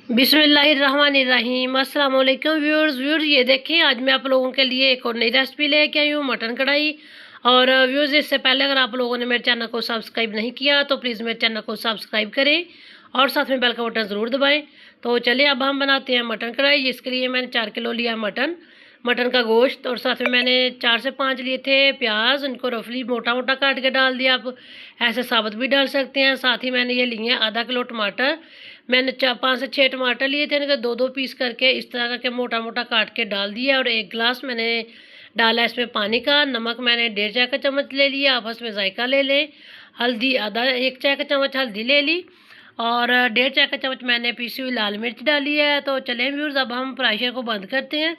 बिस्मिल्लाहिर्रहमानिर्रहीम। अस्सलाम वालेकुम व्यूअर्स। ये देखिए, आज मैं आप लोगों के लिए एक और नई रेसिपी लेके आई हूँ, मटन कढ़ाई। और व्यूअर्स, इससे पहले अगर आप लोगों ने मेरे चैनल को सब्सक्राइब नहीं किया तो प्लीज़ मेरे चैनल को सब्सक्राइब करें और साथ में बेल का बटन ज़रूर दबाएं। तो चलिए अब हम बनाते हैं मटन कढ़ाई। इसके लिए मैंने 4 किलो लिया मटन का गोश्त, और साथ में मैंने 4 से 5 लिए थे प्याज। इनको रफली मोटा मोटा काट के डाल दिया, आप ऐसे साबुत भी डाल सकते हैं। साथ ही मैंने ये लिए हैं आधा किलो टमाटर। मैंने 5 से 6 टमाटर लिए थे, इनके 2-2 पीस करके इस तरह करके मोटा मोटा काट के डाल दिया। और 1 गिलास मैंने डाला इसमें पानी का। नमक मैंने 1.5 चाय का चम्मच ले लिया, आपस में जायका ले लें। हल्दी आधा 1 चाय का चम्मच हल्दी ले ली, और 1.5 चाय का चम्मच मैंने पीसी हुई लाल मिर्च डाली है। तो चलें व्यूअर्स, अब हम प्रेशर को बंद करते हैं।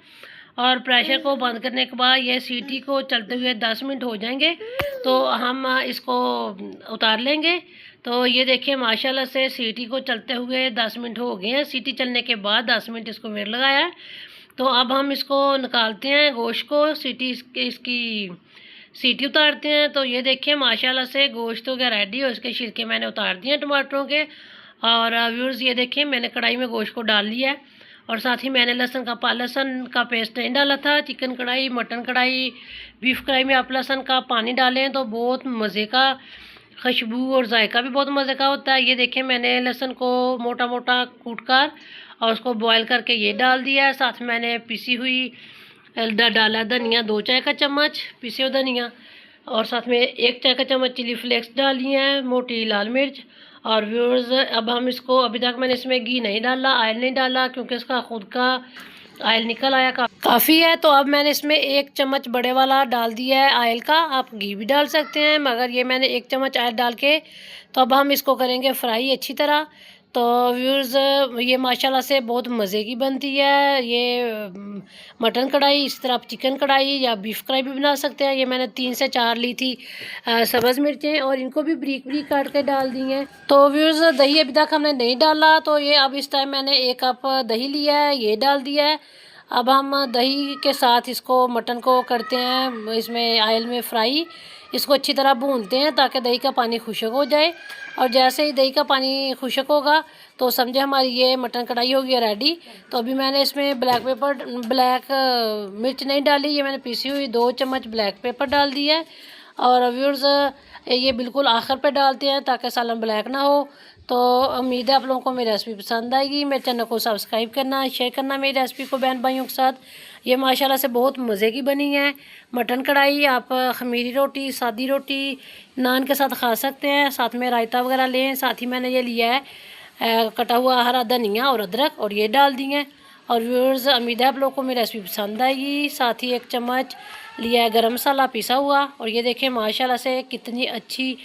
और प्रेशर को बंद करने के बाद ये सीटी को चलते हुए 10 मिनट हो जाएंगे तो हम इसको उतार लेंगे। तो ये देखिए, माशाल्लाह से सीटी को चलते हुए 10 मिनट हो गए हैं। सीटी चलने के बाद 10 मिनट इसको वेट लगाया है। तो अब हम इसको निकालते हैं गोश्त को, इसकी सीटी उतारते हैं। तो ये देखिए, माशाल्लाह से गोश्त हो गया रेडी, और इसके छिलके मैंने उतार दिए हैं टमाटरों के। और व्यूअर्स, ये देखिए, मैंने कढ़ाई में गोश्त को डाल लिया है, और साथ ही मैंने लहसुन का पेस्ट नहीं डाला था। चिकन कढ़ाई, मटन कढ़ाई, बीफ कढ़ाई में आप लहसुन का पानी डालें तो बहुत मज़े का खुशबू और जायका भी बहुत मज़े का होता है। ये देखिए, मैंने लहसुन को मोटा मोटा कूट कर और उसको बॉयल करके ये डाल दिया है। साथ में मैंने पिसी हुई डाला धनिया, 2 चाय का चम्मच पिसे हुए धनिया, और साथ में 1 चाय का चम्मच चिली फ्लेक्स डाली हैं, मोटी लाल मिर्च। और व्यूअर्स, अब हम इसको, अभी तक मैंने इसमें घी नहीं डाला, ऑयल नहीं डाला, क्योंकि इसका खुद का ऑयल निकल आया काफ़ी है। तो अब मैंने इसमें 1 चम्मच बड़े वाला डाल दिया है ऑयल का। आप घी भी डाल सकते हैं, मगर ये मैंने 1 चम्मच ऑयल डाल के, तो अब हम इसको करेंगे फ्राई अच्छी तरह। तो व्यूअर्स, ये माशाल्लाह से बहुत मज़े की बनती है ये मटन कढ़ाई। इस तरह आप चिकन कढ़ाई या बीफ कढ़ाई भी बना सकते हैं। ये मैंने 3 से 4 ली थी सब्ज़ मिर्चें, और इनको भी ब्रीक ब्रीक काट के डाल दी हैं। तो व्यूअर्स, दही अभी तक हमने नहीं डाला, तो ये अब इस टाइम मैंने 1 कप दही लिया है, ये डाल दिया है। अब हम दही के साथ इसको, मटन को करते हैं इसमें ऑयल में फ्राई। इसको अच्छी तरह भूनते हैं ताकि दही का पानी खुश्क हो जाए। और जैसे ही दही का पानी खुश्क होगा तो समझे हमारी ये मटन कढ़ाई हो गई रेडी। तो अभी मैंने इसमें ब्लैक मिर्च नहीं डाली, ये मैंने पीसी हुई 2 चम्मच ब्लैक पेपर डाल दिया है। और व्यूअर्स, ये बिल्कुल आखिर पे डालते हैं ताकि सालन ब्लैक ना हो। तो उम्मीद है आप लोगों को मेरी रेसिपी पसंद आएगी। मेरे चैनल को सब्सक्राइब करना, शेयर करना मेरी रेसिपी को बहन भाइयों के साथ। ये माशाल्लाह से बहुत मज़े की बनी है मटन कढ़ाई। आप खमीरी रोटी, सादी रोटी, नान के साथ खा सकते हैं। साथ में रायता वगैरह लें। साथ ही मैंने ये लिया है कटा हुआ हरा धनिया और अदरक, और ये डाल दिए हैं। और व्यूअर्स, उम्मीद है आप लोगों को मेरी रेसिपी पसंद आएगी। साथ ही 1 चम्मच लिया है गरम मसाला पिसा हुआ। और ये देखें, माशाल्लाह से कितनी अच्छी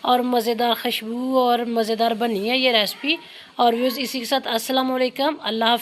और मज़ेदार खुशबू और मज़ेदार बनी है ये रेसिपी। और व्यूअर्स, इसी के साथ अस्सलाम वालेकुम, अल्लाह।